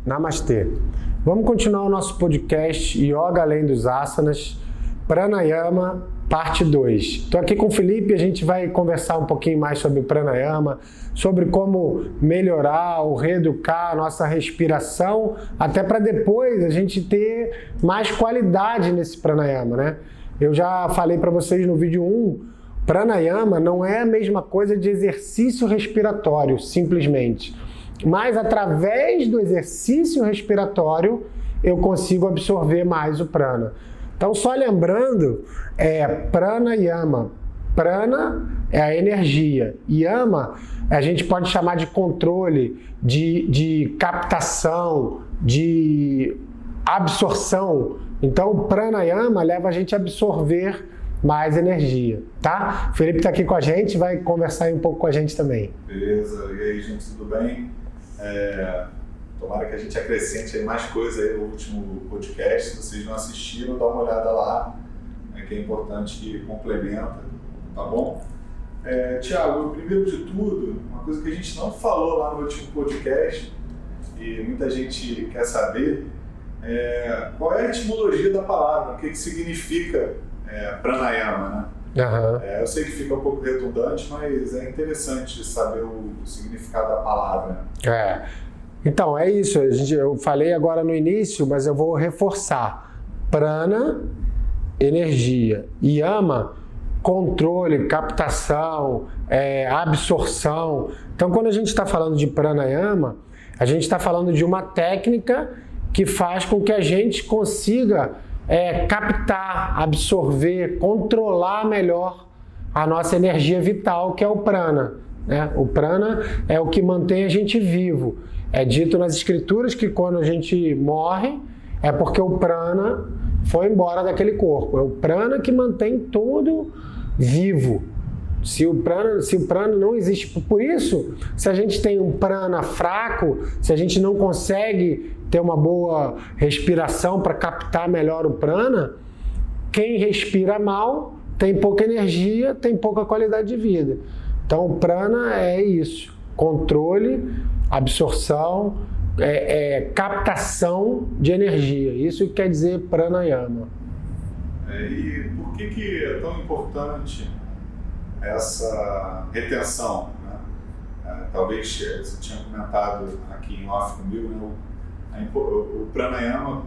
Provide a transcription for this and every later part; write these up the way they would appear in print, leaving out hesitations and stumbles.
Namastê. Vamos continuar o nosso podcast Yoga Além dos Asanas, Pranayama, parte 2. Estou aqui com o Felipe e a gente vai conversar um pouquinho mais sobre o Pranayama, sobre como melhorar ou reeducar a nossa respiração, até para depois a gente ter mais qualidade nesse Pranayama, né? Eu já falei para vocês no vídeo 1, Pranayama não é a mesma coisa de exercício respiratório, simplesmente. Mas através do exercício respiratório eu consigo absorver mais o prana. Então, só lembrando, pranayama. Prana é a energia. Yama a gente pode chamar de controle, de captação, de absorção. Então, o pranayama leva a gente a absorver mais energia, tá? O Felipe está aqui com a gente, vai conversar aí um pouco com a gente também. Beleza, e aí, gente, tudo bem? Tomara que a gente acrescente aí mais coisa aí no último podcast. Se vocês não assistiram, dá uma olhada lá, que é importante, que complementa, tá bom? Tiago, primeiro de tudo, uma coisa que a gente não falou lá no último podcast e muita gente quer saber, qual é a etimologia da palavra, o que significa pranayama, né? Uhum. Eu sei que fica um pouco redundante, mas é interessante saber o significado da palavra. Então, é isso. Eu falei agora no início, mas eu vou reforçar. Prana, energia. Yama, controle, captação, absorção. Então, quando a gente está falando de pranayama, a gente está falando de uma técnica que faz com que a gente consiga captar, absorver, controlar melhor a nossa energia vital, que é o prana, né? O prana é o que mantém a gente vivo. É dito nas escrituras que quando a gente morre, é porque o prana foi embora daquele corpo. É o prana que mantém tudo vivo. Se o prana não existe, por isso, se a gente tem um prana fraco, se a gente não consegue ter uma boa respiração para captar melhor o prana, quem respira mal tem pouca energia, tem pouca qualidade de vida. Então o prana é isso, controle, absorção, captação de energia. Isso que quer dizer pranayama. E por que é tão importante essa retenção, né? Talvez você tinha comentado aqui em off comigo, né? O pranayama,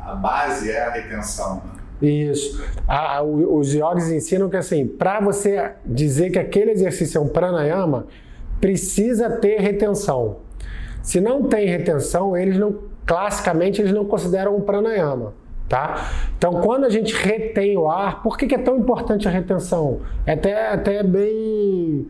a base é a retenção, né? Isso. Os yogis ensinam que assim, para você dizer que aquele exercício é um pranayama, precisa ter retenção. Se não tem retenção, classicamente eles não consideram um pranayama. Tá? Então, quando a gente retém o ar, por que é tão importante a retenção? É até bem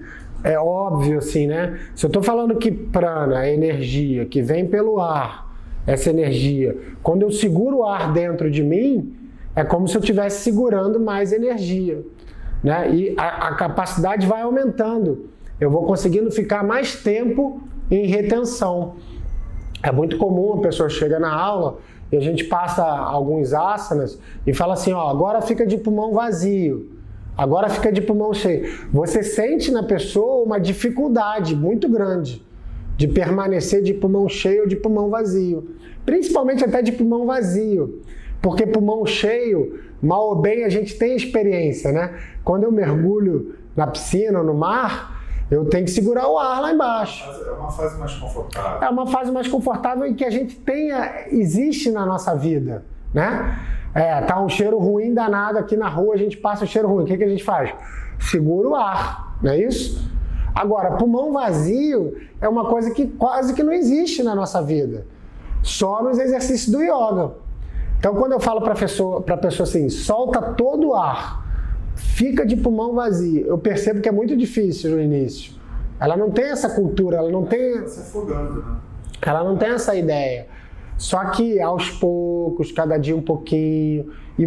óbvio assim, né? Se eu estou falando que prana é energia que vem pelo ar, essa energia, quando eu seguro o ar dentro de mim, é como se eu estivesse segurando mais energia, né? E a capacidade vai aumentando. Eu vou conseguindo ficar mais tempo em retenção. É muito comum a pessoa chega na aula e a gente passa alguns asanas e fala assim, agora fica de pulmão vazio, agora fica de pulmão cheio. Você sente na pessoa uma dificuldade muito grande de permanecer de pulmão cheio ou de pulmão vazio. Principalmente até de pulmão vazio, porque pulmão cheio, mal ou bem, a gente tem experiência, né? Quando eu mergulho na piscina ou no mar, eu tenho que segurar o ar lá embaixo. Mas é uma fase mais confortável. É uma fase mais confortável e que a gente existe na nossa vida, né? Tá um cheiro ruim danado aqui na rua, a gente passa o cheiro ruim. O que a gente faz? Segura o ar, não é isso? Agora, pulmão vazio é uma coisa que quase que não existe na nossa vida. Só nos exercícios do yoga. Então, quando eu falo para a pessoa assim, solta todo o ar, fica de pulmão vazio, eu percebo que é muito difícil no início. Ela não tem essa cultura, ela não tem... Tá se afogando, né? Ela não tem essa ideia. Só que aos poucos, cada dia um pouquinho. E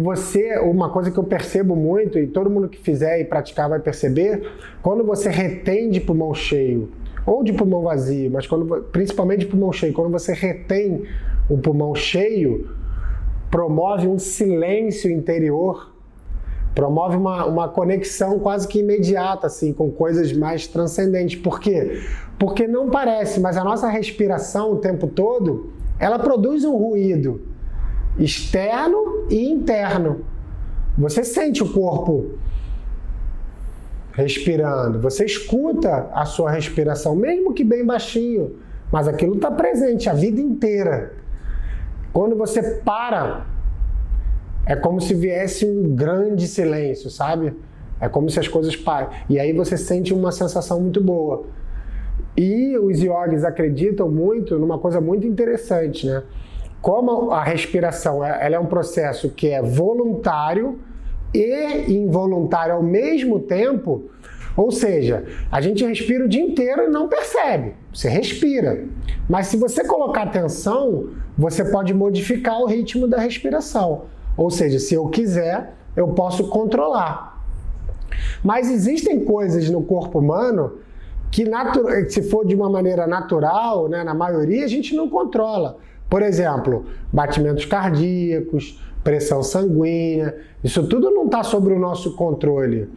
uma coisa que eu percebo muito, e todo mundo que fizer e praticar vai perceber, quando você retém de pulmão cheio, ou de pulmão vazio, mas principalmente de pulmão cheio, quando você retém o pulmão cheio, promove um silêncio interior, promove uma conexão quase que imediata, assim, com coisas mais transcendentes. Por quê? Porque não parece, mas a nossa respiração o tempo todo ela produz um ruído externo e interno. Você sente o corpo respirando, você escuta a sua respiração, mesmo que bem baixinho, mas aquilo está presente a vida inteira. Quando você para, é como se viesse um grande silêncio, sabe? É como se as coisas parem. E aí você sente uma sensação muito boa. E os yogis acreditam muito numa coisa muito interessante, né? Como a respiração ela é um processo que é voluntário e involuntário ao mesmo tempo, ou seja, a gente respira o dia inteiro e não percebe, você respira. Mas se você colocar atenção, você pode modificar o ritmo da respiração. Ou seja, se eu quiser, eu posso controlar. Mas existem coisas no corpo humano que, se for de uma maneira natural, né, na maioria, a gente não controla. Por exemplo, batimentos cardíacos, pressão sanguínea, isso tudo não está sob o nosso controle.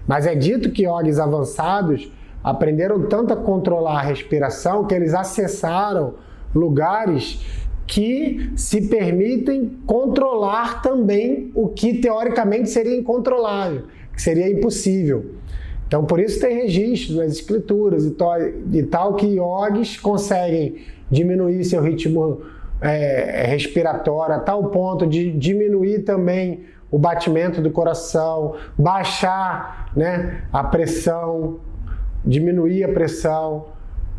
Mas é dito que yogis avançados aprenderam tanto a controlar a respiração que eles acessaram lugares que se permitem controlar também o que teoricamente seria incontrolável, que seria impossível. Então, por isso tem registros nas escrituras e tal que yogis conseguem diminuir seu ritmo respiratório a tal ponto de diminuir também o batimento do coração, baixar, né, a pressão, diminuir a pressão.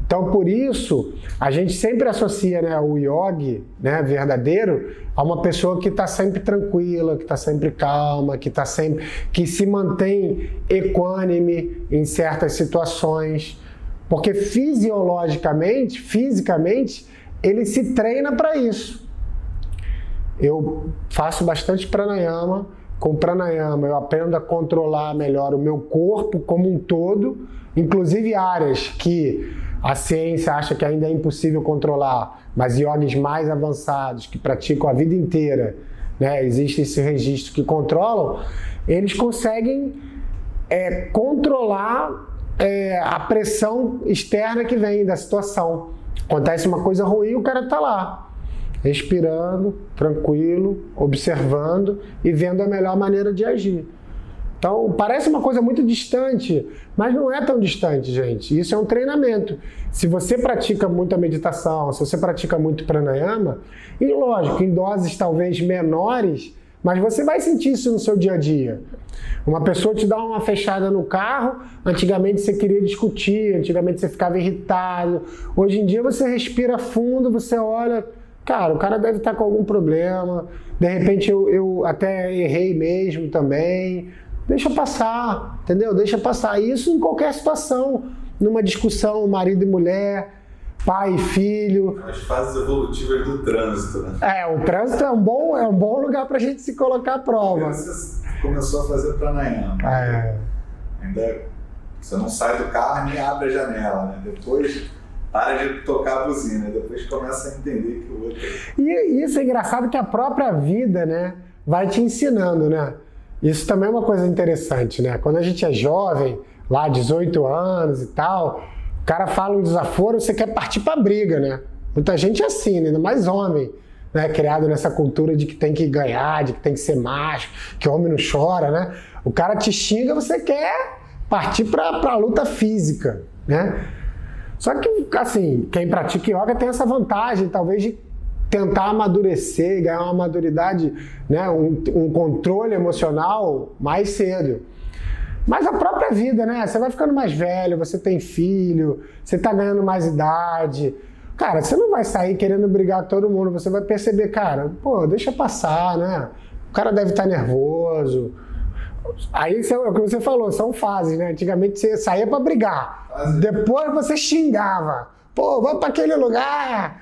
Então, por isso, a gente sempre associa, né, o yogi, né, verdadeiro a uma pessoa que está sempre tranquila, que está sempre calma, que se mantém equânime em certas situações. Porque fisicamente, ele se treina para isso. Eu faço bastante pranayama. Com pranayama eu aprendo a controlar melhor o meu corpo como um todo, inclusive áreas que a ciência acha que ainda é impossível controlar, mas yogis mais avançados, que praticam a vida inteira, né, existe esse registro que controlam, eles conseguem controlar a pressão externa que vem da situação. Acontece uma coisa ruim, o cara está lá, respirando, tranquilo, observando e vendo a melhor maneira de agir. Então, parece uma coisa muito distante, mas não é tão distante, gente. Isso é um treinamento. Se você pratica muita meditação, se você pratica muito pranayama, e lógico, em doses talvez menores, mas você vai sentir isso no seu dia a dia. Uma pessoa te dá uma fechada no carro, antigamente você queria discutir, antigamente você ficava irritado. Hoje em dia você respira fundo, você olha, cara, o cara deve estar com algum problema, de repente eu até errei mesmo também. Deixa passar, entendeu? Deixa passar. Isso em qualquer situação, numa discussão, marido e mulher, pai e filho. As fases evolutivas do trânsito, né? O trânsito é um bom lugar pra gente se colocar à prova. Você começou a fazer pranayama. Ainda você não sai do carro nem abre a janela, né? Depois para de tocar a buzina, depois começa a entender que o outro... E isso é engraçado que a própria vida, né, vai te ensinando, né? Isso também é uma coisa interessante, né? Quando a gente é jovem, lá 18 anos e tal, o cara fala um desaforo, você quer partir pra briga, né? Muita gente é assim, ainda mais homem, né? Criado nessa cultura de que tem que ganhar, de que tem que ser macho, que homem não chora, né? O cara te xinga, você quer partir pra luta física, né? Só que, assim, quem pratica yoga tem essa vantagem, talvez, de tentar amadurecer, ganhar uma maturidade, né, um controle emocional mais cedo. Mas a própria vida, né? Você vai ficando mais velho, você tem filho, você tá ganhando mais idade. Cara, você não vai sair querendo brigar com todo mundo, você vai perceber, cara, pô, deixa passar, né? O cara deve estar nervoso. Aí é o que você falou, são fases, né? Antigamente você saía pra brigar, depois você xingava. Pô, vamos para aquele lugar.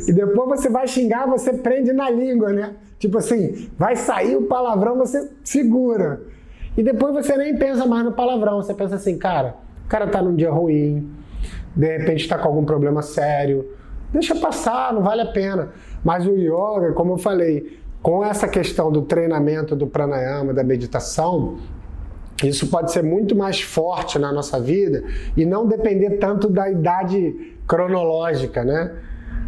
E depois você vai xingar, você prende na língua, né? Tipo assim, vai sair o palavrão, você segura. E depois você nem pensa mais no palavrão, você pensa assim, cara, o cara tá num dia ruim, de repente tá com algum problema sério, deixa passar, não vale a pena. Mas o yoga, como eu falei, com essa questão do treinamento do pranayama, da meditação, isso pode ser muito mais forte na nossa vida e não depender tanto da idade cronológica, né?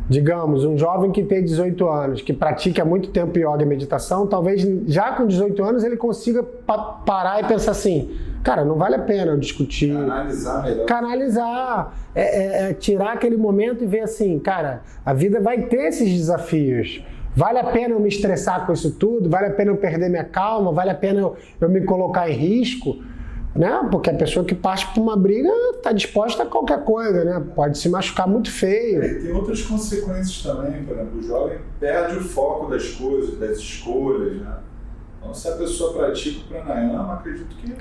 digamos, um jovem que tem 18 anos, que pratica há muito tempo yoga e meditação, talvez já com 18 anos ele consiga parar e pensar assim, cara, não vale a pena eu discutir. Canalizar melhor. Canalizar, tirar aquele momento e ver assim, cara, a vida vai ter esses desafios. Vale a pena eu me estressar com isso tudo? Vale a pena eu perder minha calma? Vale a pena eu me colocar em risco? Né? Porque a pessoa que parte por uma briga está disposta a qualquer coisa, né? Pode se machucar muito feio. E tem outras consequências também, por exemplo, o jovem perde o foco das coisas, das escolhas, né? Então, se a pessoa pratica o pranayama, acredito que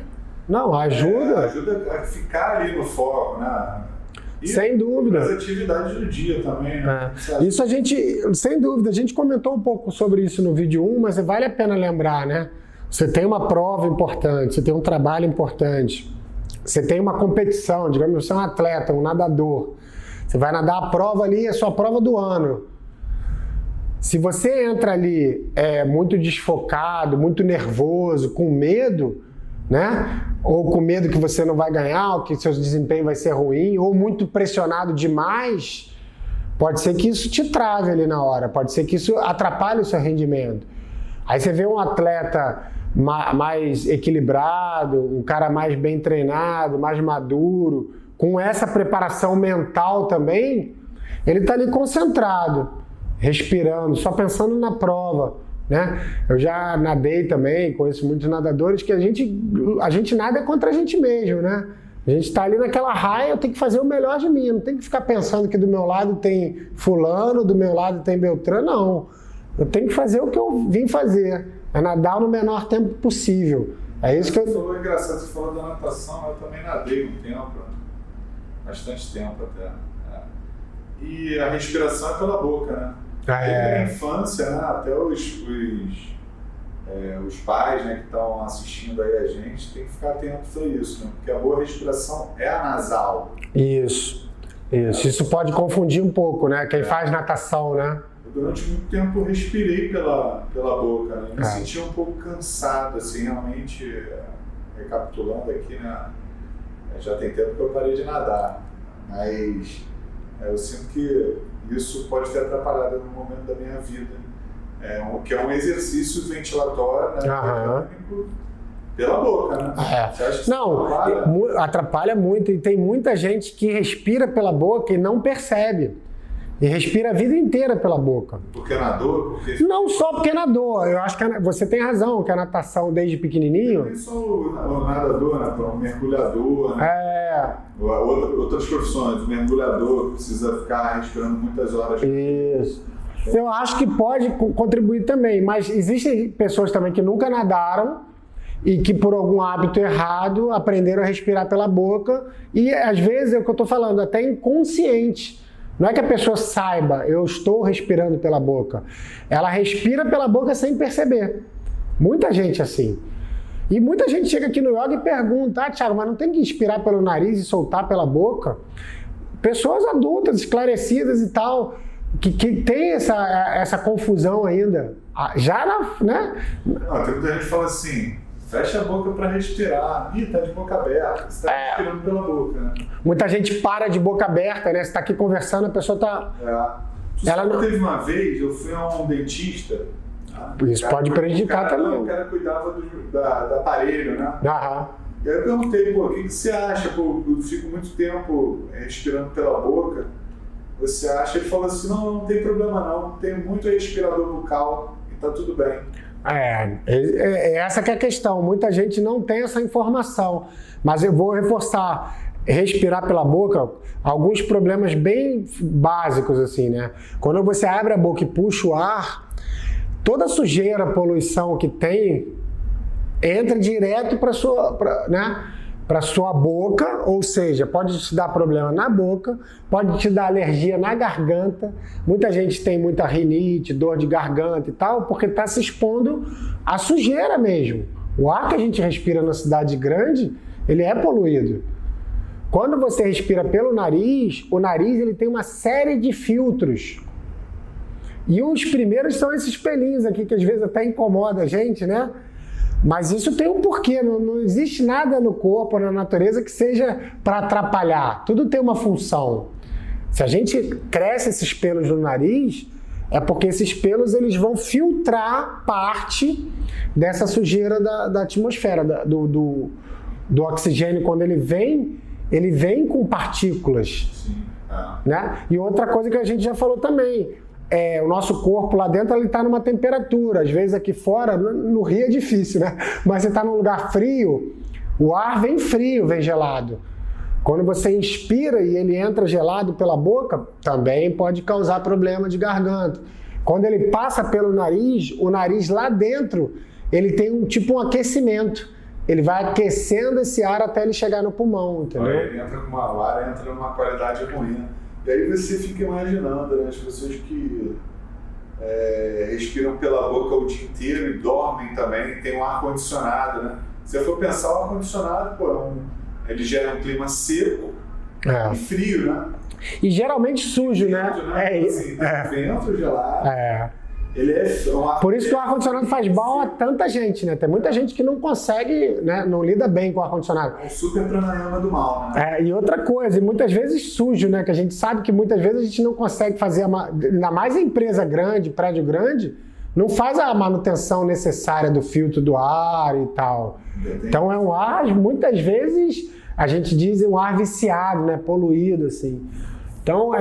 não, ajuda. Ajuda a ficar ali no foco, né? E sem dúvida. as atividades do dia também, né? Isso a gente, sem dúvida, a gente comentou um pouco sobre isso no vídeo 1, mas vale a pena lembrar, né? Você tem uma prova importante, você tem um trabalho importante, você tem uma competição, digamos, você é um atleta, um nadador. Você vai nadar a prova ali, é a sua prova do ano. Se você entra ali muito desfocado, muito nervoso, com medo, né? Ou com medo que você não vai ganhar, ou que seu desempenho vai ser ruim, ou muito pressionado demais, pode ser que isso te trave ali na hora, pode ser que isso atrapalhe o seu rendimento. Aí você vê um atleta mais equilibrado, um cara mais bem treinado, mais maduro, com essa preparação mental também, ele está ali concentrado, respirando, só pensando na prova, né? Eu já nadei também, conheço muitos nadadores que a gente nada contra a gente mesmo, né? A gente está ali naquela raia, eu tenho que fazer o melhor de mim, não tem que ficar pensando que do meu lado tem fulano, do meu lado tem Beltrano, não. Eu tenho que fazer o que eu vim fazer, é nadar no menor tempo possível. É isso que eu... Você falou engraçado, você falou da natação, eu também nadei um tempo, bastante tempo até. E a respiração é pela boca, né? Desde a infância, né, até os pais, né, que estão assistindo aí a gente, tem que ficar atentos a isso, né? Porque a boa respiração é a nasal. Isso. Isso pode confundir um pouco, né? Quem faz natação, né? Durante muito tempo eu respirei pela boca, né? Eu me sentia um pouco cansado, assim, realmente, recapitulando aqui, né? Já tem tempo que eu parei de nadar, mas eu sinto que isso pode ter atrapalhado no momento da minha vida, que é um exercício ventilatório, né? Pela boca, né? Você acha que não, atrapalha muito, e tem muita gente que respira pela boca e não percebe. E respira a vida inteira pela boca. Porque nadou? Não só porque nadou. Eu acho que você tem razão, que a natação desde pequenininho... Não só o nadador, né? O mergulhador, né? Outras profissões, o mergulhador que precisa ficar respirando muitas horas. Isso. Eu acho que pode contribuir também, mas existem pessoas também que nunca nadaram e que por algum hábito errado aprenderam a respirar pela boca e às vezes é o que eu estou falando, até inconsciente. Não é que a pessoa saiba, eu estou respirando pela boca. Ela respira pela boca sem perceber. Muita gente assim. E muita gente chega aqui no yoga e pergunta, Thiago, mas não tem que inspirar pelo nariz e soltar pela boca? Pessoas adultas, esclarecidas e tal, que tem essa confusão ainda. Já, né? Não, tem muita gente que fala assim, fecha a boca para respirar. Ih, tá de boca aberta. Você tá respirando pela boca, né? Muita gente para de boca aberta, né? Você tá aqui conversando, a pessoa tá... Ela não... Teve uma vez, eu fui a um dentista. Isso pode prejudicar também. O cara cuidava do aparelho, né? Aham. E aí eu perguntei, o que você acha? Eu fico muito tempo respirando pela boca. Você acha? Ele falou assim, não tem problema não. Tem muito respirador bucal e tá tudo bem. Essa que é a questão. Muita gente não tem essa informação. Mas eu vou reforçar. Respirar pela boca, alguns problemas bem básicos, assim, né? Quando você abre a boca e puxa o ar, toda a sujeira, poluição que tem, entra direto para sua boca, ou seja, pode te dar problema na boca, pode te dar alergia na garganta. Muita gente tem muita rinite, dor de garganta e tal, porque está se expondo à sujeira mesmo. O ar que a gente respira na cidade grande, ele é poluído. Quando você respira pelo nariz, o nariz ele tem uma série de filtros. E os primeiros são esses pelinhos aqui, que às vezes até incomoda a gente, né? Mas isso tem um porquê, não existe nada no corpo, na natureza, que seja para atrapalhar. Tudo tem uma função. Se a gente cresce esses pelos no nariz, é porque esses pelos eles vão filtrar parte dessa sujeira da atmosfera, do oxigênio. Quando ele vem com partículas. Sim. Né? E outra coisa que a gente já falou também, o nosso corpo lá dentro está numa temperatura. Às vezes aqui fora, no Rio é difícil, né? Mas você está num lugar frio, o ar vem frio, vem gelado. Quando você inspira e ele entra gelado pela boca, também pode causar problema de garganta. Quando ele passa pelo nariz, o nariz lá dentro, ele tem um aquecimento. Ele vai aquecendo esse ar até ele chegar no pulmão, entendeu? Ele entra com o ar entra numa qualidade ruim. E aí você fica imaginando, né, as pessoas que respiram pela boca o dia inteiro e dormem também, tem um ar-condicionado, né? Se eu for pensar, o ar-condicionado, ele gera um clima seco e frio, né? E geralmente sujo, vento, né? Vento gelado. Ele Por isso que o ar-condicionado faz mal a tanta gente, né? Tem muita gente que não consegue, né? Não lida bem com o ar-condicionado. É o super pranayama do mal, né? E outra coisa, e muitas vezes sujo, né? Que a gente sabe que muitas vezes a gente não consegue fazer, ainda mais em empresa grande, prédio grande, não faz a manutenção necessária do filtro do ar e tal. Então é um ar, muitas vezes, a gente diz um ar viciado, né? Poluído, assim. Então,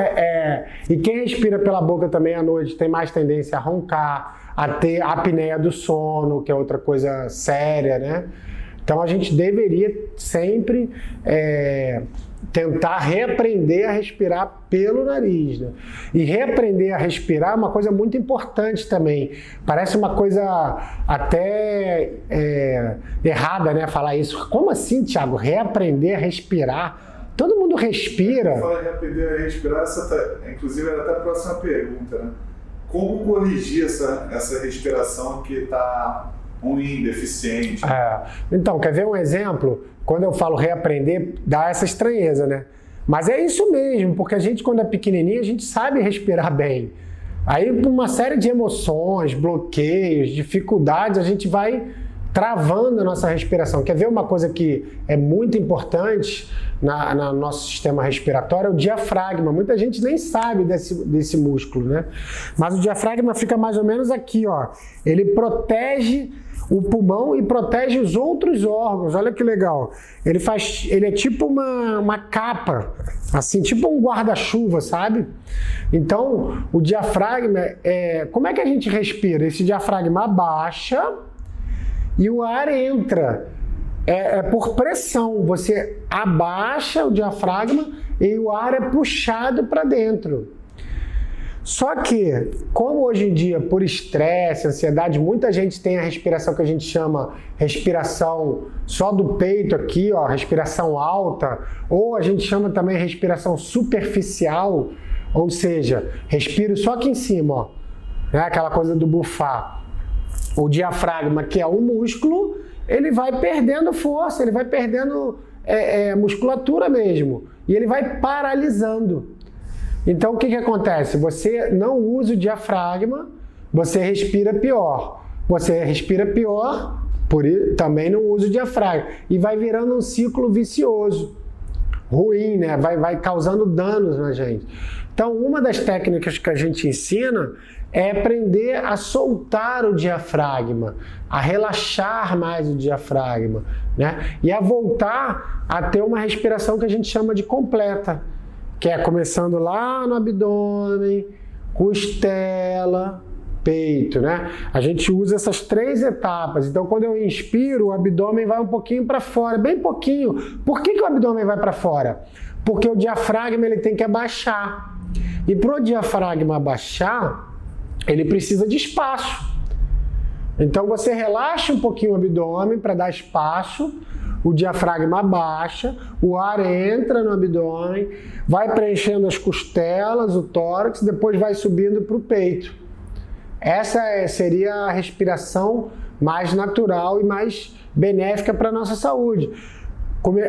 e quem respira pela boca também à noite tem mais tendência a roncar, a ter apneia do sono, que é outra coisa séria, né? Então, a gente deveria sempre tentar reaprender a respirar pelo nariz, né? E reaprender a respirar é uma coisa muito importante também. Parece uma coisa até errada, né? Falar isso. Como assim, Thiago? Reaprender a respirar? Todo mundo respira. Fala em aprender a respirar, inclusive era até a próxima pergunta, né? Como corrigir essa respiração que está ruim, deficiente? Então, quer ver um exemplo? Quando eu falo reaprender, dá essa estranheza, né? Mas é isso mesmo, porque a gente, quando é pequenininho, a gente sabe respirar bem. Aí, por uma série de emoções, bloqueios, dificuldades, a gente vai travando a nossa respiração. Quer ver uma coisa que é muito importante no nosso sistema respiratório? É o diafragma. Muita gente nem sabe desse músculo, né? Mas o diafragma fica mais ou menos aqui, ó. Ele protege o pulmão e protege os outros órgãos. Olha que legal. Ele é tipo uma capa, assim, tipo um guarda-chuva, sabe? Então, o diafragma, como é que a gente respira? Esse diafragma abaixa e o ar entra. É por pressão. Você abaixa o diafragma e o ar é puxado para dentro. Só que, como hoje em dia, por estresse, ansiedade, muita gente tem a respiração que a gente chama respiração só do peito aqui, ó, respiração alta, ou a gente chama também respiração superficial, ou seja, respiro só aqui em cima, ó, né, aquela coisa do bufar. O diafragma, que é um músculo, ele vai perdendo força, ele vai perdendo musculatura mesmo, e ele vai paralisando. Então, o que acontece? Você não usa o diafragma, você respira pior. Você respira pior, também não usa o diafragma. E vai virando um ciclo vicioso, ruim, né? Vai causando danos na gente. Então, uma das técnicas que a gente ensina é aprender a soltar o diafragma, a relaxar mais o diafragma, né? E a voltar a ter uma respiração que a gente chama de completa, que é começando lá no abdômen, costela, peito, né? A gente usa essas 3 etapas. Então, quando eu inspiro, o abdômen vai um pouquinho para fora, bem pouquinho. Por que o abdômen vai para fora? Porque o diafragma ele tem que abaixar. E para o diafragma abaixar, ele precisa de espaço. Então, você relaxa um pouquinho o abdômen para dar espaço. O diafragma abaixa, o ar entra no abdômen, vai preenchendo as costelas, o tórax, depois vai subindo para o peito. Essa seria a respiração mais natural e mais benéfica para a nossa saúde.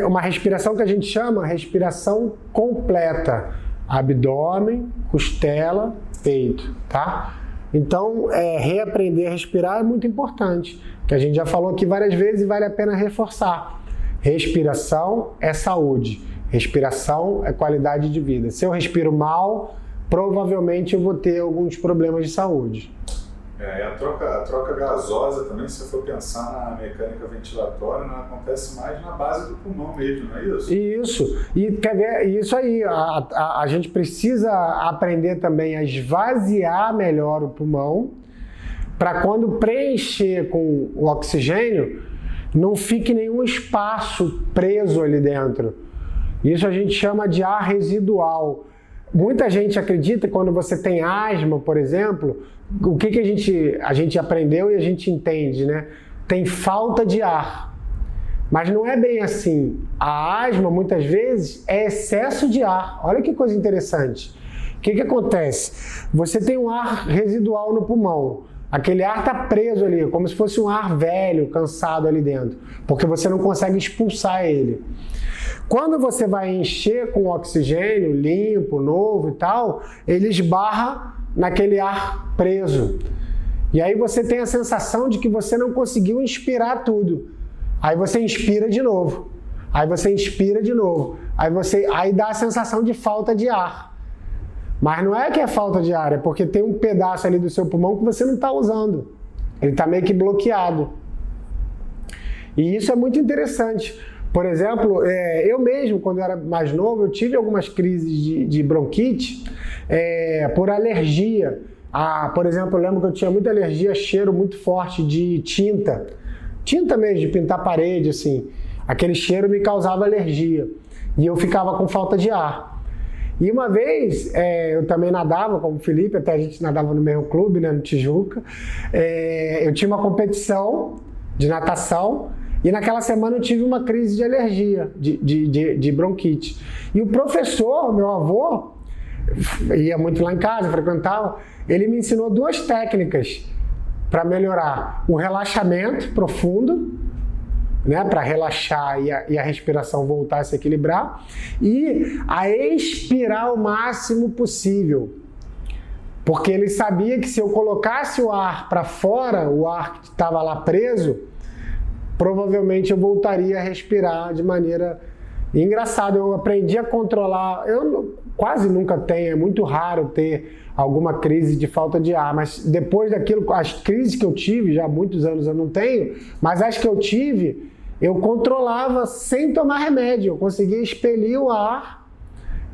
Uma respiração que a gente chama respiração completa. Abdômen, costela, peito, tá? Então, reaprender a respirar é muito importante, que a gente já falou aqui várias vezes e vale a pena reforçar. Respiração é saúde. Respiração é qualidade de vida. Se eu respiro mal, provavelmente eu vou ter alguns problemas de saúde. E a troca gasosa também, se você for pensar na mecânica ventilatória, não acontece mais na base do pulmão mesmo, não é isso? Isso. E quer ver, isso aí, a gente precisa aprender também a esvaziar melhor o pulmão, para quando preencher com o oxigênio, não fique nenhum espaço preso ali dentro. Isso a gente chama de ar residual. Muita gente acredita que quando você tem asma, por exemplo, o que a gente aprendeu e a gente entende, né? Tem falta de ar. Mas não é bem assim. A asma, muitas vezes, é excesso de ar. Olha que coisa interessante. O que acontece? Você tem um ar residual no pulmão. Aquele ar está preso ali, como se fosse um ar velho, cansado ali dentro, porque você não consegue expulsar ele. Quando você vai encher com oxigênio limpo, novo e tal, ele esbarra naquele ar preso. E aí você tem a sensação de que você não conseguiu inspirar tudo. Aí você inspira de novo. Aí você inspira de novo. Aí dá a sensação de falta de ar. Mas não é que é falta de ar, é porque tem um pedaço ali do seu pulmão que você não está usando. Ele está meio que bloqueado. E isso é muito interessante. Por exemplo, eu mesmo, quando eu era mais novo, eu tive algumas crises de bronquite por alergia. Por exemplo, eu lembro que eu tinha muita alergia a cheiro muito forte de tinta. Tinta mesmo, de pintar parede, assim. Aquele cheiro me causava alergia. E eu ficava com falta de ar. E uma vez, eu também nadava, como o Felipe, até a gente nadava no mesmo clube, né, no Tijuca. Eu tinha uma competição de natação e naquela semana eu tive uma crise de alergia, de bronquite. E o professor, meu avô, ia muito lá em casa, frequentava, ele me ensinou 2 técnicas para melhorar: o relaxamento profundo, né, para relaxar e a respiração voltar a se equilibrar, e a expirar o máximo possível. Porque ele sabia que se eu colocasse o ar para fora, o ar que estava lá preso, provavelmente eu voltaria a respirar de maneira... Engraçado, eu aprendi a controlar, eu quase nunca tenho, é muito raro ter alguma crise de falta de ar, mas depois daquilo, as crises que eu tive, já há muitos anos eu não tenho, mas as que eu tive, eu controlava sem tomar remédio, eu conseguia expelir o ar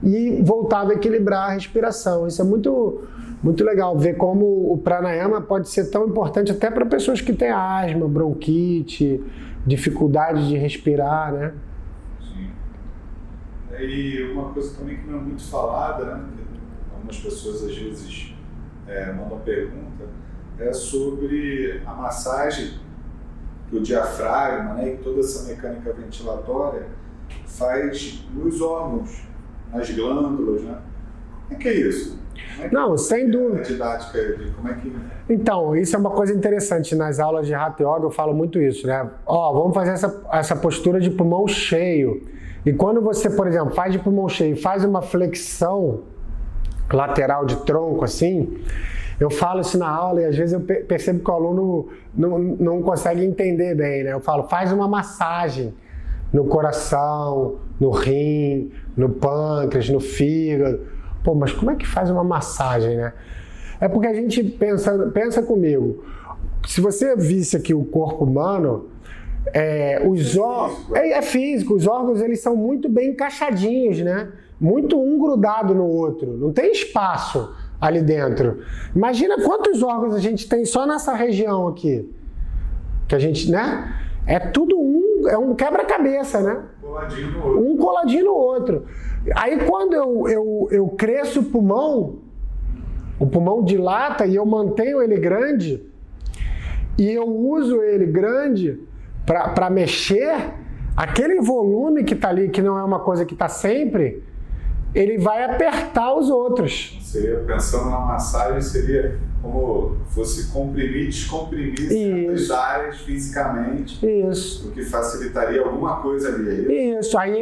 e voltava a equilibrar a respiração. Isso é muito, muito legal, ver como o pranayama pode ser tão importante até para pessoas que têm asma, bronquite, dificuldade de respirar, né? E uma coisa também que não é muito falada, né? Algumas pessoas às vezes mandam pergunta, é sobre a massagem que o diafragma, né, e toda essa mecânica ventilatória faz nos órgãos, nas glândulas, né? Como é que é isso? Não, sem dúvida. A didática de como é que... Então, isso é uma coisa interessante. Nas aulas de Hatha Yoga eu falo muito isso, né? Vamos fazer essa postura de pulmão cheio. E quando você, por exemplo, faz de pulmão cheio, faz uma flexão lateral de tronco assim, eu falo isso na aula e às vezes eu percebo que o aluno não consegue entender bem, né? Eu falo, faz uma massagem no coração, no rim, no pâncreas, no fígado. Pô, mas como é que faz uma massagem, né? É porque a gente pensa comigo, se você visse aqui o corpo humano, os órgãos, é físico, os órgãos eles são muito bem encaixadinhos, né? Muito um grudado no outro, não tem espaço ali dentro. Imagina quantos órgãos a gente tem só nessa região aqui, que a gente, né? É tudo é um quebra-cabeça, né? Coladinho no outro. Um coladinho no outro. Aí quando eu cresço o pulmão dilata e eu mantenho ele grande, e eu uso ele grande para mexer, aquele volume que está ali, que não é uma coisa que está sempre, ele vai apertar os outros. Seria, pensando na massagem, seria como fosse comprimir, descomprimir certas áreas fisicamente. Isso. O que facilitaria alguma coisa ali. Isso. Aí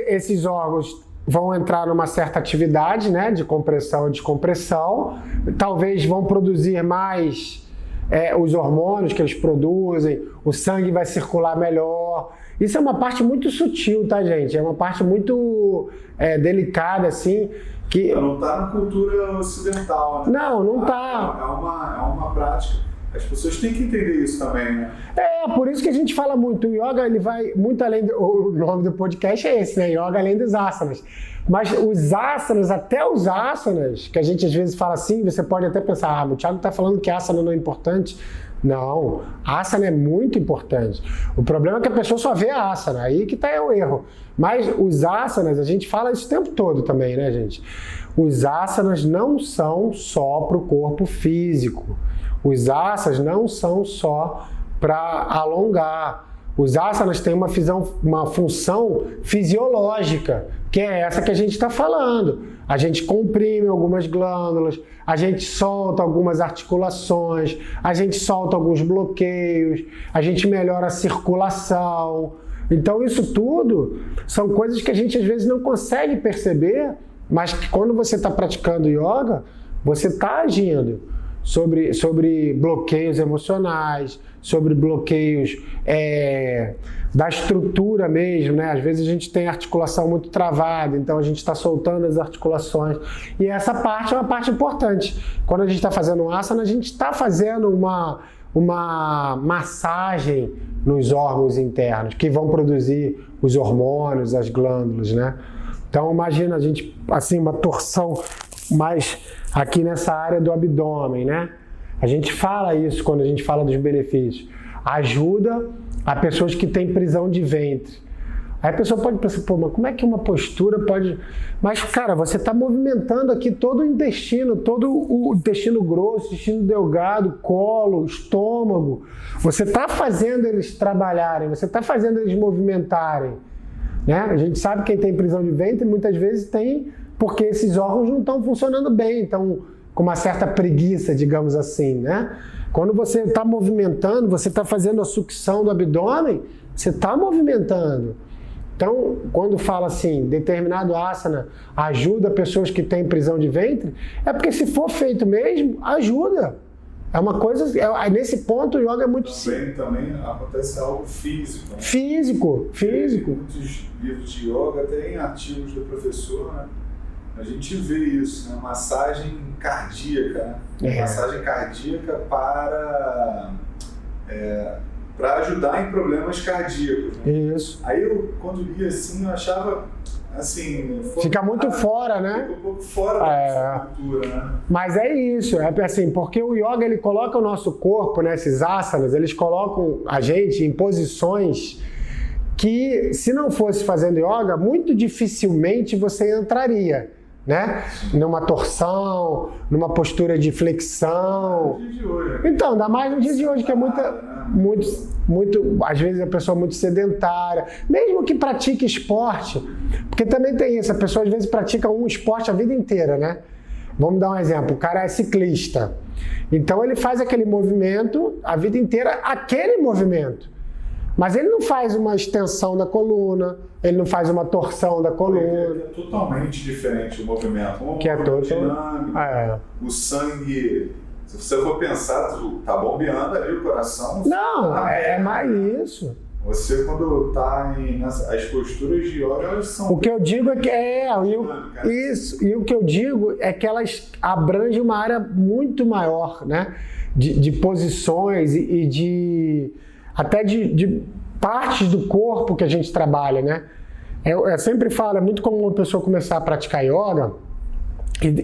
esses órgãos vão entrar numa certa atividade, né, de compressão e descompressão. Talvez vão produzir mais os hormônios que eles produzem, o sangue vai circular melhor. Isso é uma parte muito sutil, tá, gente? É uma parte muito delicada, assim, que... Não está na cultura ocidental, né? Não está. É uma prática. As pessoas têm que entender isso também, né? Por isso que a gente fala muito. O yoga, ele vai muito além... O nome do podcast é esse, né? Yoga além dos asanas. Mas os asanas, até os asanas, que a gente às vezes fala assim, você pode até pensar, o Thiago está falando que asana não é importante. Não, asana é muito importante. O problema é que a pessoa só vê a asana, aí que está o erro. Mas os asanas, a gente fala isso o tempo todo também, né, gente? Os asanas não são só para o corpo físico. Os asanas não são só para alongar. Os asanas têm uma função fisiológica, que é essa que a gente está falando. A gente comprime algumas glândulas, a gente solta algumas articulações, a gente solta alguns bloqueios, a gente melhora a circulação. Então isso tudo são coisas que a gente às vezes não consegue perceber, mas que quando você está praticando yoga, você está agindo sobre bloqueios emocionais, sobre bloqueios da estrutura mesmo, né? Às vezes a gente tem articulação muito travada, então a gente está soltando as articulações. E essa parte é uma parte importante. Quando a gente está fazendo um asana, a gente está fazendo uma massagem nos órgãos internos, que vão produzir os hormônios, as glândulas, né? Então imagina a gente, assim, uma torção mais aqui nessa área do abdômen, né? A gente fala isso quando a gente fala dos benefícios. Ajuda a pessoas que têm prisão de ventre. Aí a pessoa pode pensar, mas como é que uma postura pode... Mas, cara, você está movimentando aqui todo o intestino grosso, intestino delgado, colo, estômago. Você está fazendo eles trabalharem, você está fazendo eles movimentarem, né? A gente sabe que quem tem prisão de ventre muitas vezes tem porque esses órgãos não estão funcionando bem, estão com uma certa preguiça, digamos assim, né? Quando você está movimentando, você está fazendo a sucção do abdômen, você está movimentando. Então, quando fala assim, determinado asana ajuda pessoas que têm prisão de ventre, é porque se for feito mesmo, ajuda. É uma coisa, nesse ponto o yoga é muito simples. Também acontece algo físico. Né? Físico. Muitos livros de yoga, até em artigos do professor, né? A gente vê isso, né? Massagem cardíaca, né? Massagem cardíaca para ajudar em problemas cardíacos. Né? Isso. Aí eu, quando li assim, eu achava assim... Fica muito fora, né? Fica um pouco fora da cultura, né? Mas é isso, é assim, porque o yoga ele coloca o nosso corpo, né, esses asanas, eles colocam a gente em posições que, se não fosse fazendo yoga, muito dificilmente você entraria, né? Numa torção, numa postura de flexão. No dia de hoje, né? Então, ainda mais no dia de hoje, que é muito, às vezes a pessoa é muito sedentária, mesmo que pratique esporte, porque também tem isso, a pessoa às vezes pratica um esporte a vida inteira, né? Vamos dar um exemplo, o cara é ciclista, então ele faz aquele movimento a vida inteira, aquele movimento. Mas ele não faz uma extensão da coluna, ele não faz uma torção da coluna. É totalmente diferente o movimento. Que é todo dinâmico, o sangue, se você for pensar, tá bombeando ali o coração. Não, é mais isso. Você, quando está as posturas de yoga, elas são... O que eu digo é que isso, e o que eu digo é que elas abrangem uma área muito maior, né? De posições e de... até de partes do corpo que a gente trabalha, né? Eu sempre falo, é muito comum uma pessoa começar a praticar yoga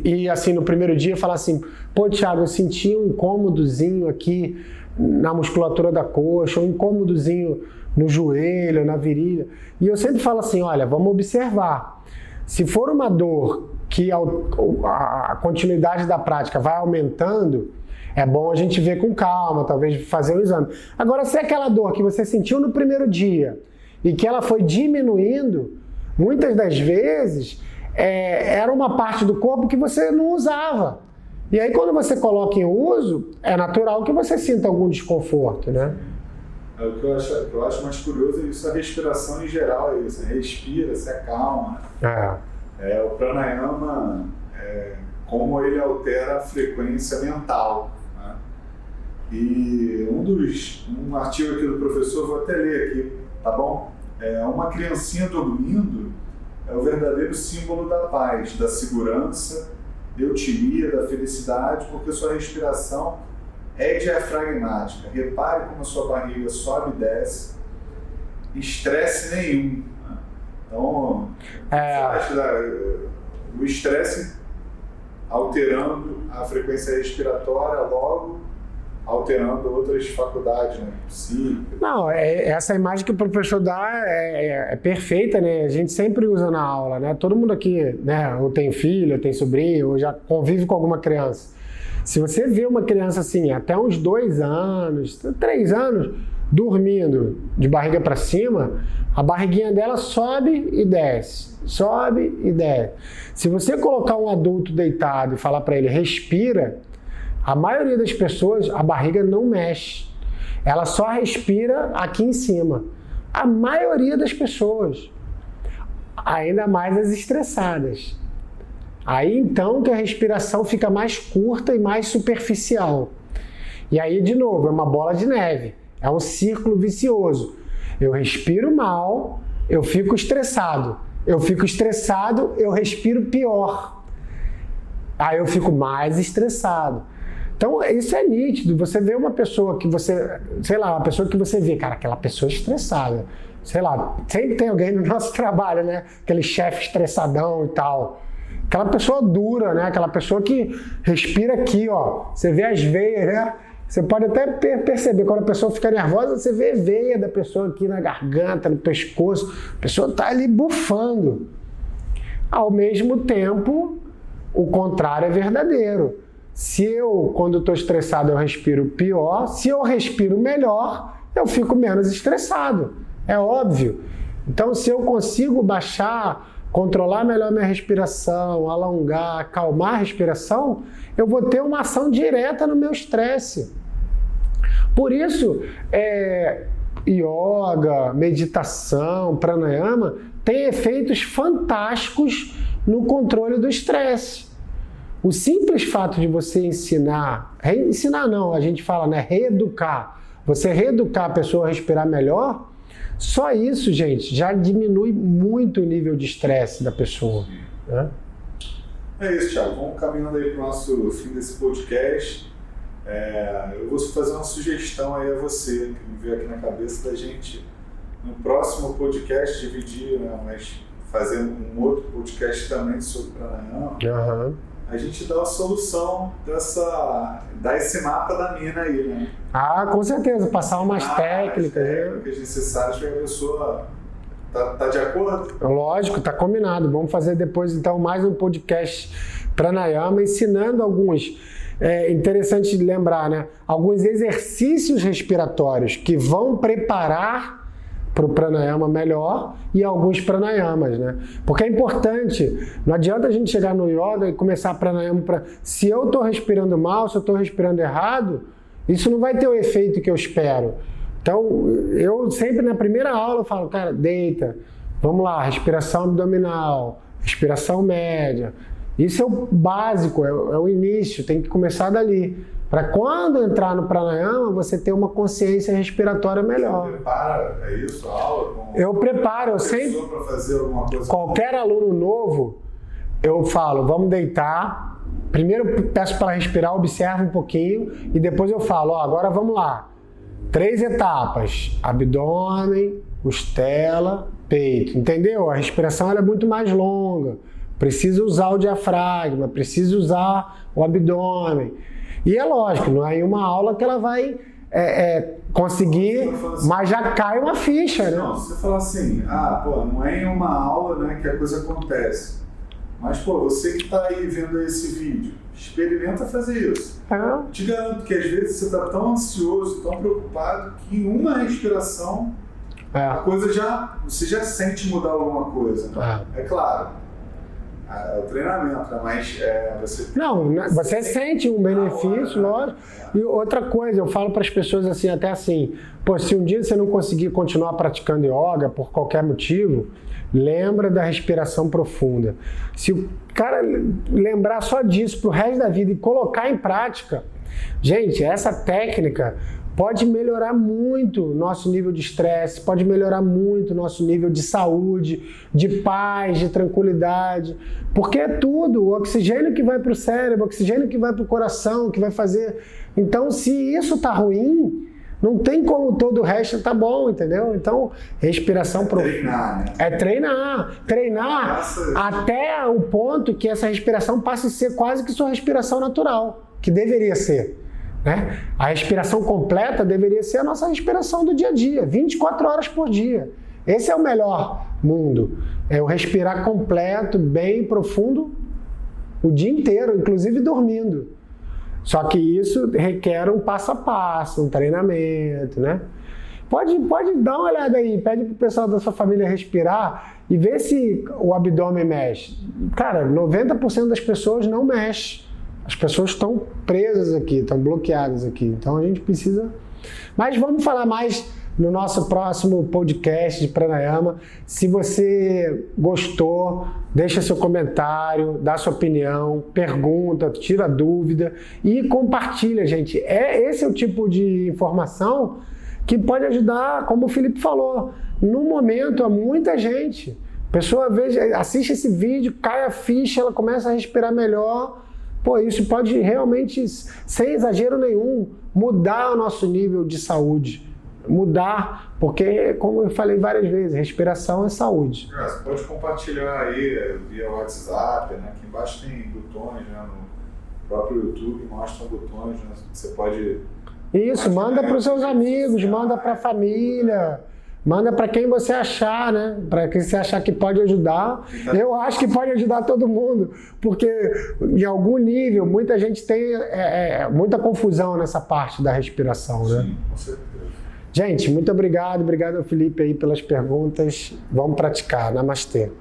e assim, no primeiro dia falar assim, pô, Thiago, eu senti um incômodozinho aqui na musculatura da coxa, um incômodozinho no joelho, na virilha. E eu sempre falo assim, olha, vamos observar. Se for uma dor que a continuidade da prática vai aumentando, é bom a gente ver com calma, talvez fazer um exame. Agora, se é aquela dor que você sentiu no primeiro dia e que ela foi diminuindo, muitas das vezes era uma parte do corpo que você não usava. E aí, quando você coloca em uso, é natural que você sinta algum desconforto, né? O que eu acho mais curioso é isso, a respiração em geral é isso, respira, se acalma. O pranayama, como ele altera a frequência mental. Né? E um artigo aqui do professor, vou até ler aqui, tá bom? Uma criancinha dormindo é o verdadeiro símbolo da paz, da segurança, da eutimia, da felicidade, porque sua respiração é diafragmática. Repare como a sua barriga sobe e desce, estresse nenhum. Então, você acha o estresse alterando a frequência respiratória, logo alterando outras faculdades, né? Psíquica. Não, essa imagem que o professor dá é perfeita, né? A gente sempre usa na aula, né? Todo mundo aqui, né? Ou tem filho, ou tem sobrinho, ou já convive com alguma criança. Se você vê uma criança assim, até uns 2 anos, 3 anos, dormindo de barriga para cima, a barriguinha dela sobe e desce, sobe e desce. Se você colocar um adulto deitado e falar para ele, respira, a maioria das pessoas, a barriga não mexe. Ela só respira aqui em cima. A maioria das pessoas. Ainda mais as estressadas. Aí então que a respiração fica mais curta e mais superficial. E aí, de novo, é uma bola de neve. É um círculo vicioso. Eu respiro mal, eu fico estressado. Eu fico estressado, eu respiro pior. Aí eu fico mais estressado. Então, isso é nítido. Você vê uma pessoa que você, sei lá, uma pessoa que você vê, cara, aquela pessoa estressada. Sei lá, sempre tem alguém no nosso trabalho, né? Aquele chefe estressadão e tal. Aquela pessoa dura, né? Aquela pessoa que respira aqui, ó. Você vê as veias, né? Você pode até perceber, quando a pessoa fica nervosa, você vê a veia da pessoa aqui na garganta, no pescoço. A pessoa está ali bufando. Ao mesmo tempo, o contrário é verdadeiro. Se eu, quando estou estressado, eu respiro pior, se eu respiro melhor, eu fico menos estressado. É óbvio. Então, se eu consigo baixar, controlar melhor minha respiração, alongar, acalmar a respiração, eu vou ter uma ação direta no meu estresse. Por isso, yoga, meditação, pranayama, tem efeitos fantásticos no controle do estresse. O simples fato de você ensinar não, a gente fala, né, reeducar, você reeducar a pessoa a respirar melhor, só isso, gente, já diminui muito o nível de estresse da pessoa. Né? É isso, Thiago. Vamos caminhando aí para o nosso fim desse podcast. Eu vou fazer uma sugestão aí a você, que me veio aqui na cabeça da gente, no próximo podcast, dividir, né, mas fazer um outro podcast também sobre pranayama. Uhum. A gente dá a solução dá esse mapa da mina aí, né? Ah, com certeza, passar umas técnicas. Técnicas necessárias para a pessoa. Tá de acordo? Lógico, tá combinado. Vamos fazer depois, então, mais um podcast pranayama, ensinando alguns. É interessante lembrar, né? Alguns exercícios respiratórios que vão preparar para o pranayama melhor e alguns pranayamas, né? Porque é importante, não adianta a gente chegar no yoga e começar pranayama se eu estou respirando mal, se eu estou respirando errado, isso não vai ter o efeito que eu espero. Então, eu sempre na primeira aula eu falo, cara, deita, vamos lá, respiração abdominal, respiração média. Isso é o básico, é o início, tem que começar dali. Para quando entrar no pranayama, você ter uma consciência respiratória melhor. Você prepara, é isso, a aula? Eu preparo, eu sempre. Para fazer alguma coisa. Qualquer aluno novo, eu falo, vamos deitar. Primeiro peço para respirar, observa um pouquinho e depois eu falo, ó, agora vamos lá. 3 etapas: abdômen, costela, peito. Entendeu? A respiração ela é muito mais longa. Precisa usar o diafragma, precisa usar o abdômen. E é lógico, não é em uma aula que ela vai conseguir, assim, mas já cai uma ficha, né? Não, se você falar assim, não é em uma aula, né, que a coisa acontece. Mas, você que está aí vendo esse vídeo, experimenta fazer isso. Te garanto que às vezes você está tão ansioso, tão preocupado, que em uma respiração a coisa você já sente mudar alguma coisa. Né? É claro. É o treinamento, né? Mas você... Não, você sente um benefício, lógico. E outra coisa, eu falo para as pessoas assim, até assim, se um dia você não conseguir continuar praticando yoga por qualquer motivo, lembra da respiração profunda. Se o cara lembrar só disso pro resto da vida e colocar em prática, Gente, essa técnica pode melhorar muito o nosso nível de estresse, pode melhorar muito o nosso nível de saúde, de paz, de tranquilidade, porque é tudo, o oxigênio que vai para o cérebro, o oxigênio que vai para o coração, que vai fazer... Então, se isso tá ruim, não tem como todo o resto tá bom, entendeu? Então, respiração profunda. Treinar, né? É treinar. Treinar até o ponto que essa respiração passe a ser quase que sua respiração natural, que deveria ser. Né? A respiração completa deveria ser a nossa respiração do dia a dia, 24 horas por dia. Esse é o melhor mundo. É o respirar completo, bem profundo, o dia inteiro, inclusive dormindo. Só que isso requer um passo a passo, um treinamento, né? Pode dar uma olhada aí, pede pro pessoal da sua família respirar e ver se o abdômen mexe. Cara, 90% das pessoas não mexe. As pessoas estão presas aqui, estão bloqueadas aqui. Então a gente precisa... Mas vamos falar mais no nosso próximo podcast de Pranayama. Se você gostou, deixa seu comentário, dá sua opinião, pergunta, tira dúvida e compartilha, gente. Esse é o tipo de informação que pode ajudar, como o Felipe falou, no momento a muita gente. A pessoa assiste esse vídeo, cai a ficha, ela começa a respirar melhor. Pô, isso pode realmente, sem exagero nenhum, mudar o nosso nível de saúde. Mudar, porque, como eu falei várias vezes, respiração é saúde. Você pode compartilhar aí via WhatsApp, né? Aqui embaixo tem botões, né? No próprio YouTube mostram botões, né? Você pode... Isso, manda para os seus amigos, manda para a família, manda para quem você achar, né? Para quem você achar que pode ajudar. Eu acho que pode ajudar todo mundo, porque em algum nível muita gente tem muita confusão nessa parte da respiração, né? Sim, com certeza. Gente, muito obrigado ao Felipe aí pelas perguntas. Vamos praticar. Namastê.